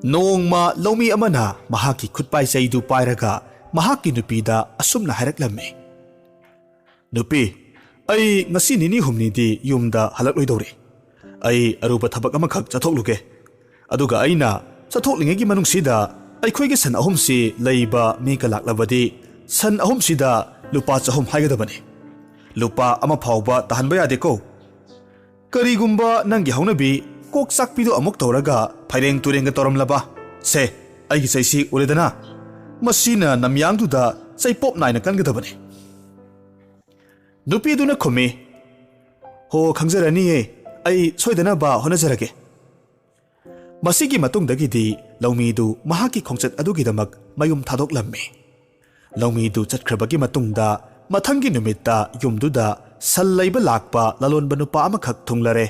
ꯅꯣꯡꯃ ꯂꯧꯃꯤ ꯑꯃꯅ ꯃꯍꯥꯛꯀꯤ ꯈꯨꯠꯄꯥꯏ ꯆꯩꯗꯨ ꯄꯥꯏꯔꯒ ꯃꯍꯥꯛꯀꯤ ꯅꯨꯄꯤꯗ ꯑꯁꯨꯝꯅ ꯍꯥꯏꯔꯛꯂꯝꯃꯤ꯫ ꯅꯨꯄꯤ, ꯑꯩ ꯉꯁꯤ ꯅꯤꯅꯤ ꯍꯨꯝꯅꯤꯗꯤ ꯌꯨꯝꯗ ꯍꯜꯂꯛꯂꯣꯏꯗꯧꯔꯤ꯫ ꯑꯩ ꯑꯔꯨꯕ ꯊꯕꯛ ꯑꯃꯈꯛ ꯆꯠꯊꯣꯛꯂꯨꯒꯦ꯫ ꯑꯗꯨꯒ ꯑꯩꯅ ꯆꯠꯊꯣꯛꯂꯤꯉꯩꯒꯤ ꯃꯅꯨꯡꯁꯤꯗ ꯑꯩꯈꯣꯏꯒꯤ ꯁꯟ ꯑꯍꯨꯝꯁꯤ ꯂꯩꯕ ꯃꯤꯒ ꯂꯥꯛꯂꯕꯗꯤ ꯁꯟ ꯑꯍꯨꯝꯁꯤꯗ ꯂꯨꯄꯥ 100 ꯍꯥꯏꯒꯗꯕꯅꯤ꯫ ꯂꯨꯄꯥ 1 ꯐꯥꯎꯕ ꯇꯥꯍꯟꯕ ꯌꯥꯗꯦꯀꯣ꯫ ꯀꯔꯤꯒꯨꯝꯕ ꯅꯪꯒꯤ ꯍꯧꯅꯕꯤ ꯀꯣꯛ ꯆꯥꯛꯄꯤꯗꯣ ꯑꯃꯨꯛ ꯇꯧꯔꯒ ꯐꯩꯔꯦꯡ ꯇꯨꯔꯦꯡꯒ ꯇꯧꯔꯝꯂꯕ, ꯁꯦ ꯑꯩꯒꯤ ꯆꯩꯁꯤ ꯎꯔꯦꯗꯅ, ꯃꯁꯤꯅ ꯅꯝꯌꯥꯡꯗꯨꯗ ꯆꯩꯄꯣꯞ ꯅꯥꯏꯅ ꯀꯟꯒꯗꯕꯅꯤ꯫ ꯅꯨꯄꯤꯗꯨꯅ ꯈꯨꯝꯃꯤ, ꯍꯣ ꯈꯪꯖꯔꯅꯤꯌꯦ, ꯑꯩ ꯁꯣꯏꯗꯅꯕ ꯍꯣꯠꯅꯖꯔꯒꯦ꯫ ꯃꯁꯤꯒꯤ ꯃꯇꯨꯡꯗꯒꯤꯗꯤ ꯂꯧꯃꯤꯗꯨ ꯃꯍꯥꯛꯀꯤ ꯈꯣꯡꯆꯠ ꯑꯗꯨꯒꯤꯗꯃꯛ ꯃꯌꯨꯝ ꯊꯥꯗꯣꯛꯂꯝꯃꯤ꯫ ꯂꯧꯃꯤꯗꯨ ꯆꯠꯈ꯭ꯔꯕꯒꯤ ꯃꯇꯨꯡꯗ ꯃꯊꯪꯒꯤ ꯅꯨꯃꯤꯠꯇ ꯌꯨꯝꯗꯨꯗ ꯁꯟ ꯂꯩꯕ ꯂꯥꯛꯄ ꯂꯂꯣꯟꯕ ꯅꯨꯄꯥ ꯑꯃꯈꯛ ꯊꯨꯡꯂꯔꯦ꯫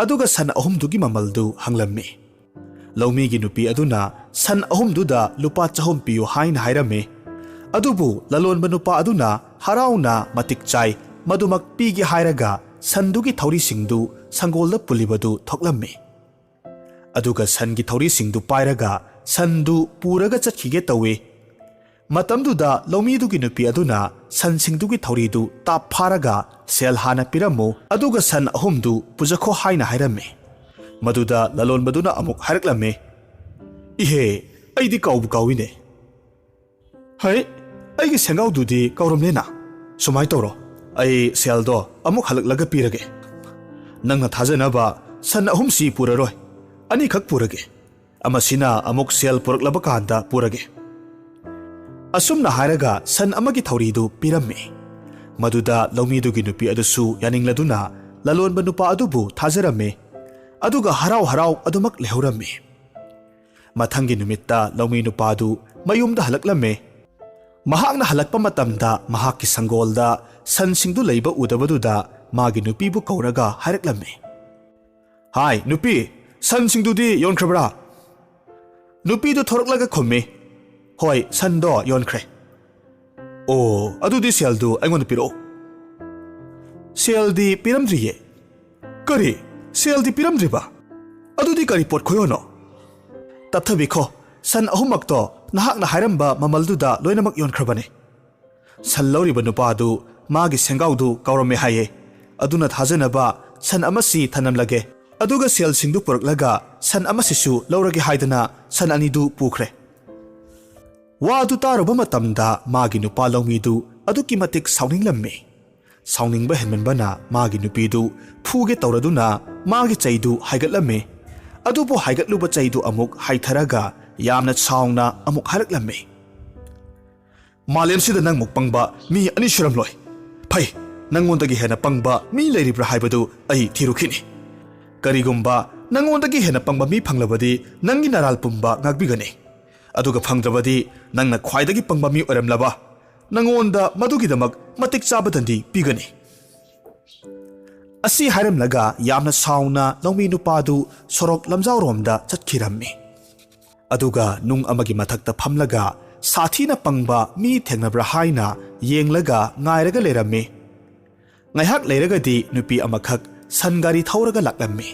ꯑꯗꯨꯒ ꯁꯟ ꯑꯍꯨꯝꯗꯨꯒꯤ ꯃꯃꯜꯗꯨ ꯍꯪꯂꯝꯃꯤ꯫ ꯂꯧꯃꯤꯒꯤ ꯅꯨꯄꯤ ꯑꯗꯨꯅ ꯁꯟ ꯑꯍꯨꯝꯗꯨꯗ ꯂꯨꯄꯥ 100 ꯄꯤꯌꯨ ꯍꯥꯏꯅ ꯍꯥꯏꯔꯝꯃꯤ꯫ ꯑꯗꯨꯕꯨ ꯂꯂꯣꯟꯕ ꯅꯨꯄꯥ ꯑꯗꯨꯅ ꯍꯔꯥꯎꯅ ꯃꯇꯤꯛ ꯆꯥꯏ ꯃꯗꯨꯃꯛ ꯄꯤꯒꯦ ꯍꯥꯏꯔꯒ ꯁꯟꯗꯨꯒꯤ ꯊꯧꯔꯤꯁꯤꯡꯗꯨ ꯁꯪꯒꯣꯜꯗ ꯄꯨꯜꯂꯤꯕꯗꯨ ꯊꯣꯛꯂꯝꯃꯤ꯫ ꯑꯗꯨꯒ ꯁꯟꯒꯤ ꯊꯧꯔꯤꯁꯤꯡꯗꯨ ꯄꯥꯏꯔꯒ ꯁꯟꯗꯨ ꯄꯨꯔꯒ ꯆꯠꯈꯤꯒꯦ ꯇꯧꯏ꯫ ꯃꯇꯝꯗꯨꯗ ꯂꯧꯃꯤꯗꯨꯒꯤ ꯅꯨꯄꯤ ꯑꯗꯨꯅ ꯁꯟꯁꯤꯡꯗꯨꯒꯤ ꯊꯧꯔꯤꯗꯨ ꯇꯥꯞ ꯐꯥꯔꯒ ꯁꯦꯜ ꯍꯥꯟꯅ ꯄꯤꯔꯝꯃꯨ, ꯑꯗꯨꯒ ꯁꯟ ꯑꯍꯨꯝꯗꯨ ꯄꯨꯖꯈꯣ ꯍꯥꯏꯅ ꯍꯥꯏꯔꯝꯃꯤ꯫ ꯃꯗꯨꯗ ꯂꯂꯣꯟꯕꯗꯨꯅ ꯑꯃꯨꯛ ꯍꯥꯏꯔꯛꯂꯝꯃꯤ, ꯏꯍꯦ, ꯑꯩꯗꯤ ꯀꯥꯎꯕꯨ ꯀꯥꯎꯏꯅꯦ꯫ ꯍꯩ, ꯑꯩꯒꯤ ꯁꯦꯡꯒꯥꯎꯗꯨꯗꯤ ꯀꯥꯎꯔꯝꯂꯦꯅ꯫ ꯁꯨꯃꯥꯏ ꯇꯧꯔꯣ, ꯑꯩ ꯁꯦꯜꯗꯣ ꯑꯃꯨꯛ ꯍꯜꯂꯛꯂꯒ ꯄꯤꯔꯒꯦ꯫ ꯅꯪꯅ ꯊꯥꯖꯅꯕ ꯁꯟ ꯑꯍꯨꯝꯁꯤ ꯄꯨꯔꯔꯣꯏ, ꯑꯅꯤꯈꯛ ꯄꯨꯔꯒꯦ꯫ ꯑꯃꯁꯤꯅ ꯑꯃꯨꯛ ꯁꯦꯜ ꯄꯨꯔꯛꯂꯕ ꯀꯥꯟꯗ ꯄꯨꯔꯒꯦ꯫ ꯑꯁꯨꯝꯅ ꯍꯥꯏꯔꯒ ꯁꯟ ꯑꯃꯒꯤ ꯊꯧꯔꯤꯗꯨ ꯄꯤꯔꯝꯃꯤ꯫ ꯃꯗꯨꯗ ꯂꯧꯃꯤꯗꯨꯒꯤ ꯅꯨꯄꯤ ꯑꯗꯨꯁꯨ ꯌꯥꯅꯤꯡꯂꯗꯨꯅ ꯂꯂꯣꯟꯕ ꯅꯨꯄꯥ ꯑꯗꯨꯕꯨ ꯊꯥꯖꯔꯝꯃꯤ, ꯑꯗꯨꯒ ꯍꯔꯥꯎ ꯍꯔꯥꯎ ꯑꯗꯨꯃꯛ ꯂꯩꯍꯧꯔꯝꯃꯤ꯫ ꯃꯊꯪꯒꯤ ꯅꯨꯃꯤꯠꯇ ꯂꯧꯃꯤ ꯅꯨꯄꯥꯗꯨ ꯃꯌꯨꯝꯗ ꯍꯜꯂꯛꯂꯝꯃꯤ꯫ ꯃꯍꯥꯛꯅ ꯍꯜꯂꯛꯄ ꯃꯇꯝꯗ ꯃꯍꯥꯛꯀꯤ ꯁꯪꯒꯣꯜꯗ ꯁꯟꯁꯤꯡꯗꯨ ꯂꯩꯕ ꯎꯗꯕꯗꯨꯗ ꯃꯥꯒꯤ ꯅꯨꯄꯤꯕꯨ ꯀꯧꯔꯒ ꯍꯥꯏꯔꯛꯂꯝꯃꯤ, ꯍꯥꯏ ꯅꯨꯄꯤ, ꯁꯟꯁꯤꯡꯗꯨꯗꯤ ꯌꯣꯟꯈ꯭ꯔꯕ꯭ꯔꯥ? ꯅꯨꯄꯤꯗꯨ ꯊꯣꯔꯛꯂꯒ ꯈꯨꯝꯃꯤ, ꯍꯣꯏ, ꯁꯟꯗꯣ ꯌꯣꯟꯈ꯭ꯔꯦ꯫ ꯑꯣ, ꯑꯗꯨꯗꯤ ꯁꯦꯜꯗꯨ ꯑꯩꯉꯣꯟꯗ ꯄꯤꯔꯛꯑꯣ꯫ ꯁꯦꯜꯗꯤ ꯄꯤꯔꯝꯗ꯭ꯔꯤꯌꯦ꯫ ꯀꯔꯤ, ꯁꯦꯜꯗꯤ ꯄꯤꯔꯝꯗ꯭ꯔꯤꯕ? ꯑꯗꯨꯗꯤ ꯀꯔꯤ ꯄꯣꯠ ꯈꯣꯏꯌꯣꯅꯣ? ꯇꯞꯊꯕꯤꯈꯣ, ꯁꯟ ꯑꯍꯨꯝꯃꯛꯇꯣ ꯅꯍꯥꯛꯅ ꯍꯥꯏꯔꯝꯕ ꯃꯃꯜꯗꯨꯗ ꯂꯣꯏꯅꯃꯛ ꯌꯣꯟꯈ꯭ꯔꯕꯅꯤ꯫ ꯁꯟ ꯂꯧꯔꯤꯕ ꯅꯨꯄꯥꯗꯨ ꯃꯥꯒꯤ ꯁꯦꯡꯒꯥꯎꯗꯨ ꯀꯥꯎꯔꯝꯃꯦ ꯍꯥꯏꯌꯦ꯫ ꯑꯗꯨꯅ ꯊꯥꯖꯅꯕ ꯁꯟ ꯑꯃꯁꯤ ꯊꯅꯝꯂꯒꯦ, ꯑꯗꯨꯒ ꯁꯦꯜꯁꯤꯡꯗꯨ ꯄꯨꯔꯛꯂꯒ ꯁꯟ ꯑꯃꯁꯤꯁꯨ ꯂꯧꯔꯒꯦ ꯍꯥꯏꯗꯅ ꯁꯟ ꯑꯅꯤꯗꯨ ꯄꯨꯈ꯭ꯔꯦ꯫ ꯋꯥ ꯑꯗꯨ ꯇꯥꯔꯨꯕ ꯃꯇꯝꯗ ꯃꯥꯒꯤ ꯅꯨꯄꯥ ꯂꯧꯃꯤꯗꯨ ꯑꯗꯨꯛꯀꯤ ꯃꯇꯤꯛ ꯁꯥꯎꯅꯤꯡꯂꯝꯃꯤ꯫ ꯁꯥꯎꯅꯤꯡꯕ ꯍꯦꯟꯃꯟꯕꯅ ꯃꯥꯒꯤ ꯅꯨꯄꯤꯗꯨ ꯐꯨꯒꯦ ꯇꯧꯔꯗꯨꯅ ꯃꯥꯒꯤ ꯆꯩꯗꯨ ꯍꯥꯏꯒꯠꯂꯝꯃꯤ꯫ ꯑꯗꯨꯕꯨ ꯍꯥꯏꯒꯠꯂꯨꯕ ꯆꯩꯗꯨ ꯑꯃꯨꯛ ꯍꯥꯏꯊꯔꯒ ꯌꯥꯝꯅ ꯁꯥꯎꯅ ꯑꯃꯨꯛ ꯍꯥꯏꯔꯛꯂꯝꯃꯤ, ꯃꯥꯂꯦꯝꯁꯤꯗ ꯅꯪꯃꯨꯛ ꯄꯪꯕ ꯃꯤ ꯑꯅꯤ ꯁꯨꯔꯝꯂꯣꯏ꯫ ꯐꯩ, ꯅꯪꯉꯣꯟꯗꯒꯤ ꯍꯦꯟꯅ ꯄꯪꯕ ꯃꯤ ꯂꯩꯔꯤꯕ꯭ꯔꯥ ꯍꯥꯏꯕꯗꯨ ꯑꯩ ꯊꯤꯔꯨꯈꯤꯅꯤ꯫ ꯀꯔꯤꯒꯨꯝꯕ ꯅꯪꯉꯣꯟꯗꯒꯤ ꯍꯦꯟꯅ ꯄꯪꯕ ꯃꯤ ꯐꯪꯂꯕꯗꯤ ꯅꯪꯒꯤ ꯅꯔꯥꯜ ꯄꯨꯝꯕ ꯉꯥꯛꯄꯤꯒꯅꯤ꯫ ꯑꯗꯨꯒ ꯐꯪꯗ꯭ꯔꯕꯗꯤ ꯅꯪꯅ ꯈ꯭ꯋꯥꯏꯗꯒꯤ ꯄꯪꯕ ꯃꯤ ꯑꯣꯏꯔꯝꯂꯕ ꯅꯪꯉꯣꯟꯗ ꯃꯗꯨꯒꯤꯗꯃꯛ ꯃꯇꯤꯛ ꯆꯥꯕ ꯗꯟꯗꯤ ꯄꯤꯒꯅꯤ꯫ ꯑꯁꯤ ꯍꯥꯏꯔꯝꯂꯒ ꯌꯥꯝꯅ ꯁꯥꯎꯅ ꯂꯧꯃꯤ ꯅꯨꯄꯥꯗꯨ ꯁꯣꯔꯣꯛ ꯂꯝꯖꯥꯎꯔꯣꯝꯗ ꯆꯠꯈꯤꯔꯝꯃꯤ꯫ ꯑꯗꯨꯒ ꯅꯨꯡ ꯑꯃꯒꯤ ꯃꯊꯛꯇ ꯐꯝꯂꯒ ꯁꯥꯊꯤꯅ ꯄꯪꯕ ꯃꯤ ꯊꯦꯡꯅꯕ꯭ꯔꯥ ꯍꯥꯏꯅ ꯌꯦꯡꯂꯒ ꯉꯥꯏꯔꯒ ꯂꯩꯔꯝꯃꯤ꯫ ꯉꯥꯏꯍꯥꯛ ꯂꯩꯔꯒꯗꯤ ꯅꯨꯄꯤ ꯑꯃꯈꯛ ꯁꯟ ꯒꯥꯔꯤ ꯊꯧꯔꯒ ꯂꯥꯛꯂꯝꯃꯤ꯫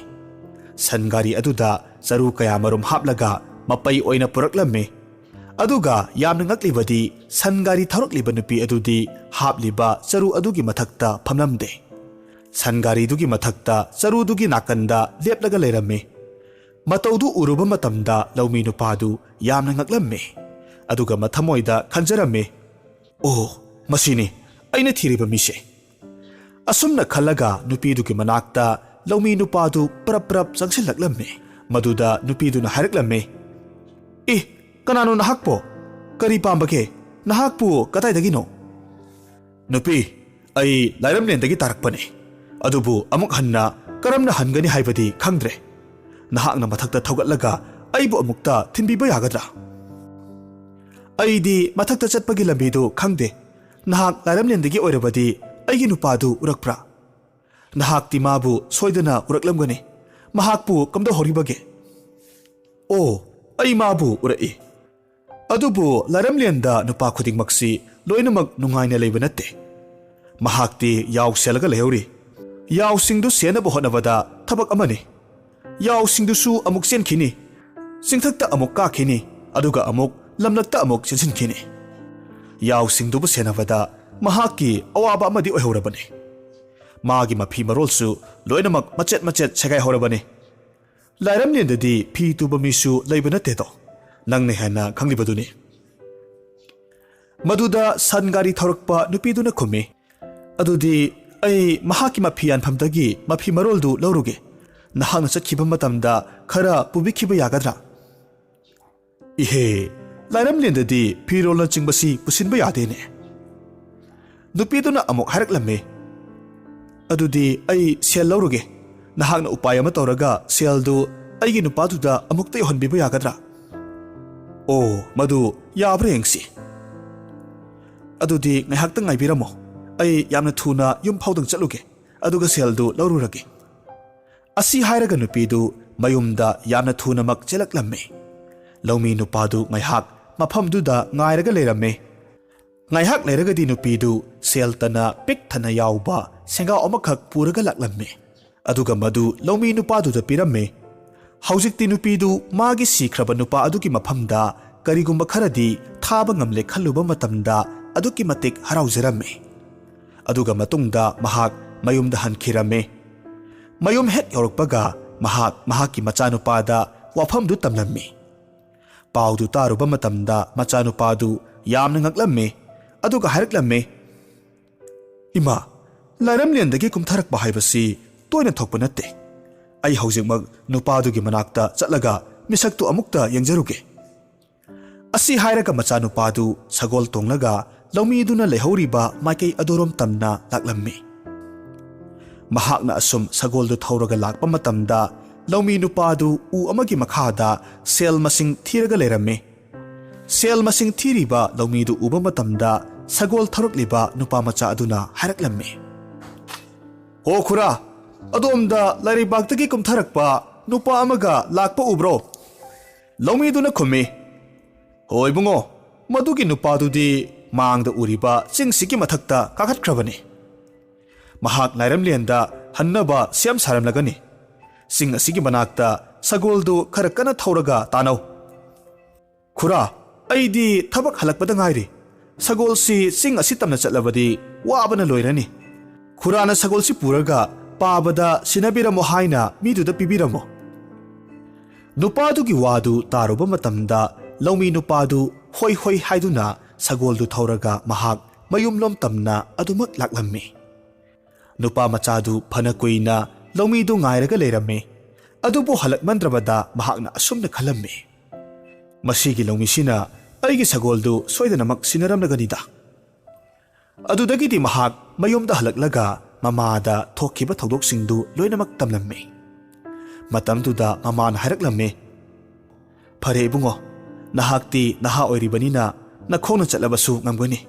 ꯁꯟ ꯒꯥꯔꯤ ꯑꯗꯨꯗ ꯆꯔꯨ ꯀꯌꯥꯃꯔꯨꯝ ꯍꯥꯞꯂꯒ ꯃꯄꯩ ꯑꯣꯏꯅ ꯄꯨꯔꯛꯂꯝꯃꯤ꯫ ꯑꯗꯨꯒ ꯌꯥꯝꯅ ꯉꯛꯂꯤꯕꯗꯤ ꯁꯟ ꯒꯥꯔꯤ ꯊꯧꯔꯛꯂꯤꯕ ꯅꯨꯄꯤ ꯑꯗꯨꯗꯤ ꯍꯥꯞꯂꯤꯕ ꯆꯔꯨ ꯑꯗꯨꯒꯤ ꯃꯊꯛꯇ ꯐꯝꯂꯝꯗꯦ꯫ ꯁꯟ ꯒꯥꯔꯤꯗꯨꯒꯤ ꯃꯊꯛꯇ ꯆꯔꯨꯗꯨꯒꯤ ꯅꯥꯀꯟꯗ ꯂꯦꯞꯂꯒ ꯂꯩꯔꯝꯃꯤ꯫ ꯃꯇꯧꯗꯨ ꯎꯔꯨꯕ ꯃꯇꯝꯗ ꯂꯧꯃꯤ ꯅꯨꯄꯥꯗꯨ ꯌꯥꯝꯅ ꯉꯛꯂꯝꯃꯤ꯫ ꯑꯗꯨꯒ ꯃꯊꯃꯣꯏꯗ ꯈꯟꯖꯔꯝꯃꯤ, ꯑꯣ, ꯃꯁꯤꯅꯤ ꯑꯩꯅ ꯊꯤꯔꯤꯕ ꯃꯤꯁꯦ꯫ ꯑꯁꯨꯝꯅ ꯈꯜꯂꯒ ꯅꯨꯄꯤꯗꯨꯒꯤ ꯃꯅꯥꯛꯇ ꯂꯧꯃꯤ ꯅꯨꯄꯥꯗꯨ ꯄꯔꯞ ꯄꯔꯞ ꯆꯪꯁꯤꯜꯂꯛꯂꯝꯃꯤ꯫ ꯃꯗꯨꯗ ꯅꯨꯄꯤꯗꯨꯅ ꯍꯥꯏꯔꯛꯂꯝꯃꯤ, ꯀꯅꯥꯅꯣ ꯅꯍꯥꯛꯄꯣ? ꯀꯔꯤ ꯄꯥꯝꯕꯒꯦ? ꯅꯍꯥꯛꯄꯨ ꯀꯗꯥꯏꯗꯒꯤꯅꯣ? ꯅꯨꯄꯤ, ꯑꯩ ꯂꯥꯏꯔꯝꯂꯦꯟꯗꯒꯤ ꯇꯥꯔꯛꯄꯅꯤ꯫ ꯑꯗꯨꯕꯨ ꯑꯃꯨꯛ ꯍꯟꯅ ꯀꯔꯝꯅ ꯍꯟꯒꯅꯤ ꯍꯥꯏꯕꯗꯤ ꯈꯪꯗ꯭ꯔꯦ꯫ ꯅꯍꯥꯛꯅ ꯃꯊꯛꯇ ꯊꯧꯒꯠꯂꯒ ꯑꯩꯕꯨ ꯑꯃꯨꯛꯇ ꯊꯤꯟꯕꯤꯕ ꯌꯥꯒꯗ꯭ꯔꯥ? ꯑꯩꯗꯤ ꯃꯊꯛꯇ ꯆꯠꯄꯒꯤ ꯂꯝꯕꯤꯗꯨ ꯈꯪꯗꯦ꯫ ꯅꯍꯥꯛ ꯂꯥꯏꯔꯝꯂꯦꯟꯗꯒꯤ ꯑꯣꯏꯔꯕꯗꯤ ꯑꯩꯒꯤ ꯅꯨꯄꯥꯗꯨ ꯎꯔꯛꯄ꯭ꯔꯥ? ꯅꯍꯥꯛꯇꯤ ꯃꯥꯕꯨ ꯁꯣꯏꯗꯅ ꯎꯔꯛꯂꯝꯒꯅꯤ꯫ ꯃꯍꯥꯛꯄꯨ ꯀꯝꯗꯧꯍꯧꯔꯤꯕꯒꯦ? ꯑꯣ, ꯑꯩ ꯃꯥꯕꯨ ꯎꯔꯛꯏ꯫ ꯑꯗꯨꯕꯨ ꯂꯥꯏꯔꯝꯂꯦꯟꯗ ꯅꯨꯄꯥ ꯈꯨꯗꯤꯡꯃꯛꯁꯤ ꯂꯣꯏꯅꯃꯛ ꯅꯨꯡꯉꯥꯏꯅ ꯂꯩꯕ ꯅꯠꯇꯦ꯫ ꯃꯍꯥꯛꯇꯤ ꯌꯥꯎ ꯁꯦꯜꯂꯒ ꯂꯩꯍꯧꯔꯤ꯫ ꯌꯥꯎꯁꯤꯡꯗꯨ ꯁꯦꯟꯅꯕ ꯍꯣꯠꯅꯕꯗ ꯊꯕꯛ ꯑꯃꯅꯤ꯫ ꯌꯥꯎꯁꯤꯡꯗꯨꯁꯨ ꯑꯃꯨꯛ ꯆꯦꯟꯈꯤꯅꯤ꯫ ꯆꯤꯡꯊꯛꯇ ꯑꯃꯨꯛ ꯀꯥꯈꯤꯅꯤ ꯑꯗꯨꯒ ꯑꯃꯨꯛ ꯂꯝꯂꯛꯇ ꯑꯃꯨꯛ ꯆꯦꯟꯁꯤꯟꯈꯤꯅꯤ ꯌꯥꯎꯁꯤꯡꯗꯨꯕꯨ ꯁꯦꯟꯅꯕꯗ ꯃꯍꯥꯛꯀꯤ ꯑꯋꯥꯕ ꯑꯃꯗꯤ ꯑꯣꯏꯍꯧꯔꯕꯅꯤ ꯃꯥꯒꯤ ꯃꯐꯤ ꯃꯔꯣꯜꯁꯨ ꯂꯣꯏꯅꯃꯛ ꯃꯆꯦꯠ ꯃꯆꯦꯠ ꯁꯦꯒꯥꯏꯍꯧꯔꯕꯅꯤ ꯂꯥꯏꯔꯝꯂꯦꯟꯗꯗꯤ ꯐꯤ ꯇꯨꯕ ꯃꯤꯁꯨ ꯂꯩꯕ ꯅꯠꯇꯦꯗꯣ ꯅꯪꯅ ꯍꯦꯟꯅ ꯈꯪꯂꯤꯕꯗꯨꯅꯤ ꯃꯗꯨꯗ ꯁꯟ ꯒꯥꯔꯤ ꯊꯧꯔꯛꯄ ꯅꯨꯄꯤꯗꯨꯅ ꯈꯨꯝꯃꯤ ꯑꯗꯨꯗꯤ ꯑꯩ ꯃꯍꯥꯛꯀꯤ ꯃꯐꯤ ꯌꯥꯟꯐꯝꯗꯒꯤ ꯃꯐꯤ ꯃꯔꯣꯜꯗꯨ ꯂꯧꯔꯨꯒꯦ ꯅꯍꯥꯛꯅ ꯆꯠꯈꯤꯕ ꯃꯇꯝꯗ ꯈꯔ ꯄꯨꯕꯤꯈꯤꯕ ꯌꯥꯒꯗ꯭ꯔꯥ ꯏꯍꯦ ꯂꯥꯏꯔꯝꯂꯦꯟꯗꯗꯤ ꯐꯤꯔꯣꯜꯅꯆꯤꯡꯕꯁꯤ ꯄꯨꯁꯤꯟꯕ ꯌꯥꯗꯦꯅꯦ ꯅꯨꯄꯤꯗꯨꯅ ꯑꯃꯨꯛ ꯍꯥꯏꯔꯛꯂꯝꯃꯤ ꯑꯗꯨꯗꯤ ꯑꯩ ꯁꯦꯜ ꯂꯧꯔꯨꯒꯦ ꯅꯍꯥꯛꯅ ꯎꯄꯥꯏ ꯑꯃ ꯇꯧꯔꯒ ꯁꯦꯜꯗꯨ ꯑꯩꯒꯤ ꯅꯨꯄꯥꯗꯨꯗ ꯑꯃꯨꯛꯇ ꯌꯧꯍꯟꯕꯤꯕ ꯌꯥꯒꯗ꯭ꯔꯥ ꯑꯣ ꯃꯗꯨ ꯌꯥꯕ꯭ꯔꯥ ꯌꯦꯡꯁꯤ ꯑꯗꯨꯗꯤ ꯉꯥꯏꯍꯥꯛꯇꯪ ꯉꯥꯏꯕꯤꯔꯝꯃꯣ ꯑꯩ ꯌꯥꯝꯅ ꯊꯨꯅ ꯌꯨꯝ ꯐꯥꯎꯗꯪ ꯆꯠꯂꯨꯒꯦ ꯑꯗꯨꯒ ꯁꯦꯜꯗꯨ ꯂꯧꯔꯨꯔꯒꯦ ꯑꯁꯤ ꯍꯥꯏꯔꯒ ꯅꯨꯄꯤꯗꯨ ꯃꯌꯨꯝꯗ ꯌꯥꯝꯅ ꯊꯨꯅꯃꯛ ꯆꯦꯜꯂꯛꯂꯝꯃꯤ ꯂꯧꯃꯤ ꯅꯨꯄꯥꯗꯨ ꯉꯥꯏꯍꯥꯛ ꯃꯐꯝꯗꯨꯗ ꯉꯥꯏꯔꯒ ꯂꯩꯔꯝꯃꯤ ꯉꯥꯏꯍꯥꯛ ꯂꯩꯔꯒꯗꯤ ꯅꯨꯄꯤꯗꯨ ꯁꯦꯜ ꯇꯅ ꯄꯤꯛ ꯊꯟꯅ ꯌꯥꯎꯕ ꯁꯦꯡꯒꯥꯎ ꯑꯃꯈꯛ ꯄꯨꯔꯒ ꯂꯥꯛꯂꯝꯃꯤ ꯑꯗꯨꯒ ꯃꯗꯨ ꯂꯧꯃꯤ ꯅꯨꯄꯥꯗꯨꯗ ꯄꯤꯔꯝꯃꯤ ꯍꯧꯖꯤꯛꯇꯤ ꯅꯨꯄꯤꯗꯨ ꯃꯥꯒꯤ ꯁꯤꯈ꯭ꯔꯕ ꯅꯨꯄꯥ ꯑꯗꯨꯒꯤ ꯃꯐꯝꯗ ꯀꯔꯤꯒꯨꯝꯕ ꯈꯔꯗꯤ ꯊꯥꯕ ꯉꯝꯂꯦ ꯈꯜꯂꯨꯕ ꯃꯇꯝꯗ ꯑꯗꯨꯛꯀꯤ ꯃꯇꯤꯛ ꯍꯔꯥꯎꯖꯔꯝꯃꯤ ꯑꯗꯨꯒ ꯃꯇꯨꯡꯗ ꯃꯍꯥꯛ ꯃꯌꯨꯝꯗ ꯍꯟꯈꯤꯔꯝꯃꯤ ꯃꯌꯨꯝ ꯍꯦꯛ ꯌꯧꯔꯛꯄꯒ ꯃꯍꯥꯛꯀꯤ ꯃꯆꯥꯅꯨꯄꯥꯗ ꯋꯥꯐꯝꯗꯨ ꯇꯝꯂꯝꯃꯤ ꯄꯥꯎꯗꯨ ꯇꯥꯔꯨꯕ ꯃꯇꯝꯗ ꯃꯆꯥꯅꯨꯄꯥꯗꯨ ꯌꯥꯝꯅ ꯉꯛꯂꯝꯃꯤ ꯑꯗꯨꯒ ꯍꯥꯏꯔꯛꯂꯝꯃꯤ ꯏꯃꯥ ꯂꯥꯏꯔꯝꯂꯦꯟꯗꯒꯤ ꯀꯨꯝꯊꯔꯛꯄ ꯍꯥꯏꯕꯁꯤ ꯇꯣꯏꯅ ꯊꯣꯛꯄ ꯅꯠꯇꯦ ꯑꯩ ꯍꯧꯖꯤꯛꯃꯛ ꯅꯨꯄꯥꯗꯨꯒꯤ ꯃꯅꯥꯛꯇ ꯆꯠꯂꯒ ꯃꯤꯁꯛꯇꯨ ꯑꯃꯨꯛꯇ ꯌꯦꯡꯖꯔꯨꯒꯦ ꯑꯁꯤ ꯍꯥꯏꯔꯒ ꯃꯆꯥꯅꯨꯄꯥꯗꯨ ꯁꯒꯣꯜ ꯇꯣꯡꯂꯒ ꯂꯧꯃꯤꯗꯨꯅ ꯂꯩꯍꯧꯔꯤꯕ ꯃꯥꯏꯀꯩ ꯑꯗꯨꯔꯣꯝ ꯇꯝꯅ ꯂꯥꯛꯂꯝꯃꯤ ꯃꯍꯥꯛꯅ ꯑꯁꯨꯝ ꯁꯒꯣꯜꯗꯨ ꯊꯧꯔꯒ ꯂꯥꯛꯄ ꯃꯇꯝꯗ ꯂꯧꯃꯤ ꯅꯨꯄꯥꯗꯨ ꯎ ꯑꯃꯒꯤ ꯃꯈꯥꯗ ꯁꯦꯜ ꯃꯁꯤꯡ ꯊꯤꯔꯒ ꯂꯩꯔꯝꯃꯤ ꯁꯦꯜ ꯃꯁꯤꯡ ꯊꯤꯔꯤꯕ ꯂꯧꯃꯤꯗꯨ ꯎꯕ ꯃꯇꯝꯗ ꯁꯒꯣꯜ ꯊꯧꯔꯛꯂꯤꯕ ꯅꯨꯄꯥ ꯃꯆꯥ ꯑꯗꯨꯅ ꯍꯥꯏꯔꯛꯂꯝꯃꯤ ꯍꯣ ꯈꯨꯔꯥ ꯑꯗꯣꯝꯗ ꯂꯥꯏꯔꯩꯕꯥꯛꯇꯒꯤ ꯀꯨꯝꯊꯔꯛꯄ ꯅꯨꯄꯥ ꯑꯃꯒ ꯂꯥꯛꯄ ꯎꯕ꯭ꯔꯣ ꯂꯧꯃꯤꯗꯨꯅ ꯈꯨꯝꯃꯤ ꯍꯣ ꯏꯕꯨꯡꯉꯣ ꯃꯗꯨꯒꯤ ꯅꯨꯄꯥꯗꯨꯗꯤ ꯃꯥꯡꯗ ꯎꯔꯤꯕ ꯆꯤꯡꯁꯤꯒꯤ ꯃꯊꯛꯇ ꯀꯥꯈꯠꯈ꯭ꯔꯕꯅꯤ ꯃꯍꯥꯛ ꯂꯥꯏꯔꯝꯂꯦꯟꯗ ꯍꯟꯅꯕ ꯁꯦꯝ ꯁꯥꯔꯝꯂꯒꯅꯤ ꯆꯤꯡ ꯑꯁꯤꯒꯤ ꯃꯅꯥꯛꯇ ꯁꯒꯣꯜꯗꯨ ꯈꯔ ꯀꯟꯅ ꯊꯧꯔꯒ ꯇꯥꯅꯧ ꯈꯨꯔꯥ ꯑꯩꯗꯤ ꯊꯕꯛ ꯍꯜꯂꯛꯄꯗ ꯉꯥꯏꯔꯤ ꯁꯒꯣꯜꯁꯤ ꯆꯤꯡ ꯑꯁꯤ ꯇꯝꯅ ꯆꯠꯂꯕꯗꯤ ꯋꯥꯕꯅ ꯂꯣꯏꯔꯅꯤ ꯈꯨꯔꯥꯅ ꯁꯒꯣꯜꯁꯤ ꯄꯨꯔꯒ ꯄꯥꯕꯗ ꯁꯤꯟꯅꯕꯤꯔꯝꯃꯣ ꯍꯥꯏꯅ ꯃꯤꯗꯨꯗ ꯄꯤꯕꯤꯔꯝꯃꯣ ꯅꯨꯄꯥꯗꯨꯒꯤ ꯋꯥꯗꯨ ꯇꯥꯔꯨꯕ ꯃꯇꯝꯗ ꯂꯧꯃꯤ ꯅꯨꯄꯥꯗꯨ ꯍꯣꯏ ꯍꯣꯏ ꯍꯥꯏꯗꯨꯅ ꯁꯒꯣꯜꯗꯨ ꯊꯧꯔꯒ ꯃꯍꯥꯛ ꯃꯌꯨꯝꯂꯣꯝ ꯇꯝꯅ ꯑꯗꯨꯃꯛ ꯂꯥꯛꯂꯝꯃꯤ ꯅꯨꯄꯥ ꯃꯆꯥꯗꯨ ꯐꯅ ꯀꯨꯏꯅ ꯂꯧꯃꯤꯗꯨ ꯉꯥꯏꯔꯒ ꯂꯩꯔꯝꯃꯤ ꯑꯗꯨꯕꯨ ꯍꯜꯂꯛꯃꯟꯗ꯭ꯔꯕꯗ ꯃꯍꯥꯛꯅ ꯑꯁꯨꯝꯅ ꯈꯜꯂꯝꯃꯤ ꯃꯁꯤꯒꯤ ꯂꯧꯃꯤꯁꯤꯅ ꯑꯩꯒꯤ ꯁꯒꯣꯜꯗꯨ ꯁꯣꯏꯗꯅꯃꯛ ꯁꯤꯟꯅꯔꯝꯂꯒꯅꯤꯗ ꯑꯗꯨꯗꯒꯤꯗꯤ ꯃꯍꯥꯛ ꯃꯌꯨꯝꯗ ꯍꯜꯂꯛꯂꯒ ꯃꯃꯥꯗ ꯊꯣꯛꯈꯤꯕ ꯊꯧꯗꯣꯛꯁꯤꯡꯗꯨ ꯂꯣꯏꯅꯃꯛ ꯇꯝꯂꯝꯃꯤ ꯃꯇꯝꯗꯨꯗ ꯃꯃꯥꯅ ꯍꯥꯏꯔꯛꯂꯝꯃꯤ ꯐꯔꯦ ꯏꯕꯨꯡꯉꯣ ꯅꯍꯥꯛꯇꯤ ꯅꯍꯥ ꯑꯣꯏꯔꯤꯕꯅꯤꯅ ꯅꯈꯣꯡꯅ ꯆꯠꯂꯕꯁꯨ ꯉꯝꯒꯅꯤ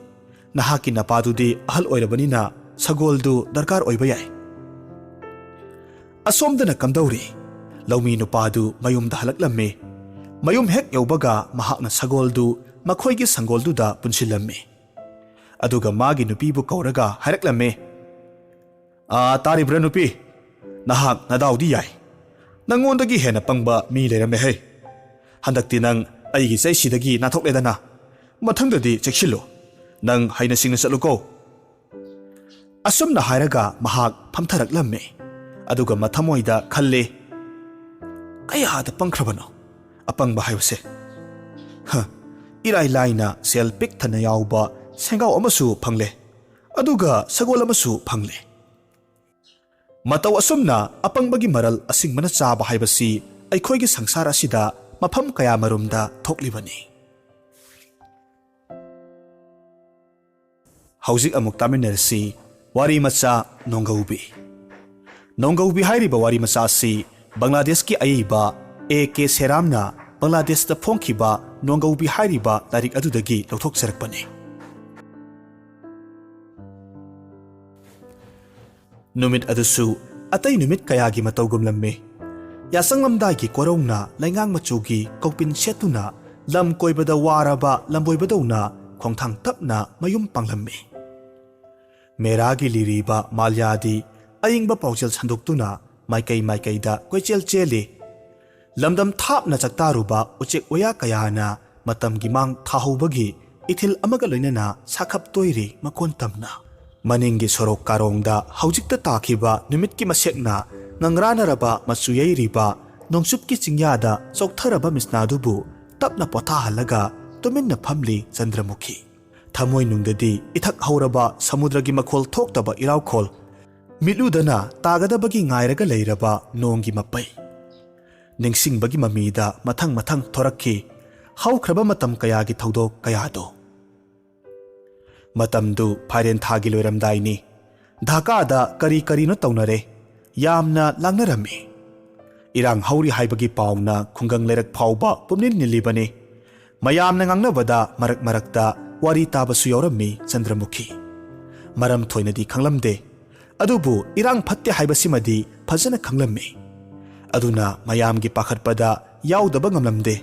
ꯅꯍꯥꯛꯀꯤ ꯅꯄꯥꯗꯨꯗꯤ ꯑꯍꯜ ꯑꯣꯏꯔꯕꯅꯤꯅ ꯁꯒꯣꯜꯗꯨ ꯗꯔꯀꯥꯔ ꯑꯣꯏꯕ ꯌꯥꯏ ꯑꯁꯣꯝꯗꯅ ꯀꯝꯗꯧꯔꯤ ꯂꯧꯃꯤ ꯅꯨꯄꯥꯗꯨ ꯃꯌꯨꯝꯗ ꯍꯜꯂꯛꯂꯝꯃꯤ ꯃꯌꯨꯝ ꯍꯦꯛ ꯌꯧꯕꯒ ꯃꯍꯥꯛꯅ ꯁꯒꯣꯜꯗꯨ ꯃꯈꯣꯏꯒꯤ ꯁꯪꯒꯣꯜꯗꯨꯗ ꯄꯨꯟꯁꯤꯜꯂꯝꯃꯤ ꯑꯗꯨꯒ ꯃꯥꯒꯤ ꯅꯨꯄꯤꯕꯨ ꯀꯧꯔꯒ ꯍꯥꯏꯔꯛꯂꯝꯃꯤ ꯇꯥꯔꯤꯕ꯭ꯔꯥ ꯅꯨꯄꯤ ꯅꯍꯥꯛ ꯅꯗꯥꯎꯗꯤ ꯌꯥꯏ ꯅꯪꯉꯣꯟꯗꯒꯤ ꯍꯦꯟꯅ ꯄꯪꯕ ꯃꯤ ꯂꯩꯔꯝꯃꯦ ꯍꯩ ꯍꯟꯗꯛꯇꯤ ꯅꯪ ꯑꯩꯒꯤ ꯆꯩꯁꯤꯗꯒꯤ ꯅꯥꯊꯣꯛꯂꯦꯗꯅ ꯃꯊꯪꯗꯗꯤ ꯆꯦꯛꯁꯤꯜꯂꯨ ꯅꯪ ꯍꯩꯅ ꯁꯤꯡꯅ ꯆꯠꯂꯨꯀꯣ ꯑꯁꯨꯝꯅ ꯍꯥꯏꯔꯒ ꯃꯍꯥꯛ ꯐꯝꯊꯔꯛꯂꯝꯃꯤ ꯑꯗꯨꯒ ꯃꯊꯃꯣꯏꯗ ꯈꯜꯂꯤ ꯀꯌꯥꯗ ꯄꯪꯈ꯭ꯔꯕꯅꯣ ꯑꯄꯪꯕ ꯍꯥꯏꯕꯁꯦ ꯏꯔꯥꯏ ꯂꯥꯏꯅ ꯁꯦꯜ ꯄꯤꯛ ꯊꯟꯅ ꯌꯥꯎꯕ ꯁꯦꯡꯒꯥꯎ ꯑꯃꯁꯨ ꯐꯪꯂꯦ ꯑꯗꯨꯒ ꯁꯒꯣꯜ ꯑꯃꯁꯨ ꯐꯪꯂꯦ ꯃꯇꯧ ꯑꯁꯨꯝꯅ ꯑꯄꯪꯕꯒꯤ ꯃꯔꯜ ꯑꯁꯤꯡꯕꯅ ꯆꯥꯕ ꯍꯥꯏꯕꯁꯤ ꯑꯩꯈꯣꯏꯒꯤ ꯁꯪꯁꯥꯔ ꯑꯁꯤꯗ ꯃꯐꯝ ꯀꯌꯥꯃꯔꯣꯝꯗ ꯊꯣꯛꯂꯤꯕꯅꯤ ꯍꯧꯖꯤꯛ ꯑꯃꯨꯛ ꯇꯥꯃꯤꯟꯅꯔꯁꯤ ꯋꯥꯔꯤ ꯃꯆꯥ ꯅꯣꯡꯒꯧꯕꯤ ꯅꯣꯡꯒꯧꯕꯤ ꯍꯥꯏꯔꯤꯕ ꯋꯥꯔꯤ ꯃꯆꯥ ꯑꯁꯤ ꯕꯪꯒ꯭ꯂꯥꯗꯦꯁꯀꯤ ꯑꯏꯕ A.K. ꯁꯦꯔꯥꯝꯅ ꯕꯪꯒ꯭ꯂꯥꯗꯦꯁꯇ ꯐꯣꯡꯈꯤꯕ ꯅꯣꯡꯒꯧꯕꯤ ꯍꯥꯏꯔꯤꯕ ꯂꯥꯏꯔꯤꯛ ꯑꯗꯨꯗꯒꯤ ꯂꯧꯊꯣꯛꯆꯔꯛꯄꯅꯤ ꯅꯨꯃꯤꯠ ꯑꯗꯨꯁꯨ ꯑꯇꯩ ꯅꯨꯃꯤꯠ ꯀꯌꯥꯒꯤ ꯃꯇꯧꯒꯨꯝꯂꯝꯃꯤ ꯌꯥꯆꯪꯂꯝꯗꯥꯏꯒꯤ ꯀꯣꯔꯧꯅ ꯂꯩꯉꯥꯡ ꯃꯆꯨꯒꯤ ꯀꯧꯄꯤꯟ ꯁꯦꯠꯇꯨꯅ ꯂꯝ ꯀꯣꯏꯕꯗ ꯋꯥꯔꯕ ꯂꯝꯕꯣꯏꯕꯗꯧꯅ ꯈꯣꯡꯊꯥꯡ ꯇꯞꯅ ꯃꯌꯨꯝ ꯄꯥꯡꯂꯝꯃꯤ ꯃꯦꯔꯥꯒꯤ ꯂꯤꯔꯤꯕ ꯃꯥꯜꯌꯥꯗꯤ ꯑꯏꯪꯕ ꯄꯥꯎꯖꯦꯜ ꯁꯟꯗꯣꯛꯇꯨꯅ ꯃꯥꯏꯀꯩ ꯃꯥꯏꯀꯩꯗ ꯀꯣꯏꯆꯦꯜ ꯆꯦꯜꯂꯤ lamdam thapna chaktaruba uchek oya kayana matamgi mang thahubagi ithil amaga loinana sakhap toiri makon tamna maningi sorok karongda haujikta takhiba numitki masekna ngangranaraba masuyai riba nongsupki chingyada choktharaba misnadubu tapna potha halaga tuminna phamli Chandramukhi thamoi nungdadi ithak hauraba samudragi makhol thoktaba iraw khol miludana tagadabagi ngairaga leiraba nonggi mapai ningsingbagi mamida mathang mathang thorakhi haukraba matam kayagi thodok kayado matamdu phairen thagi loiramdaini Dhaka da kari kari no taunare yamna langnarami irang hauri haibagi pauna khungang lerak phauba pumnin nilibani mayamna ngangnabada marak marakta wari tabasu yaurami Chandramukhi maram thoinadi khanglamde adubu irang phatte haibasimadi phajana khanglamme aduna mayamgi pakhatpada yaudaba ngamlamde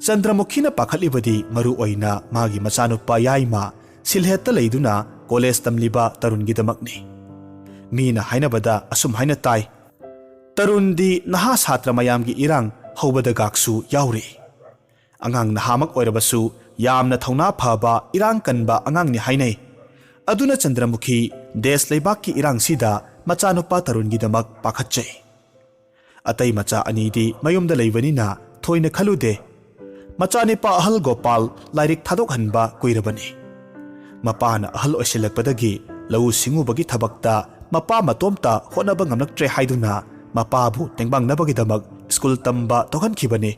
Chandramukhi na pakhatlibadi maru oina magi machanupa yaima silhetta leiduna college tamliba tarungi damakni mina hainabada asum haina tai tarundi naha satra mayamgi irang hobada gaksu yauri angang nahamak oirabasu yamna thauna phaba irang kanba angang ni hainai aduna Chandramukhi desh leibakki irang sida machanupa tarungi damak pakhatchai atai macha anidi mayumda leibanina thoina khalude machanipa ahal Gopal lairik thadok hanba kuirabani mapana ahal oisilakpadagi lau singubagi thabakta mapa matomta honaba ngamnaktre haiduna mapabu tengbangnabaги damak school tamba tokhankhibani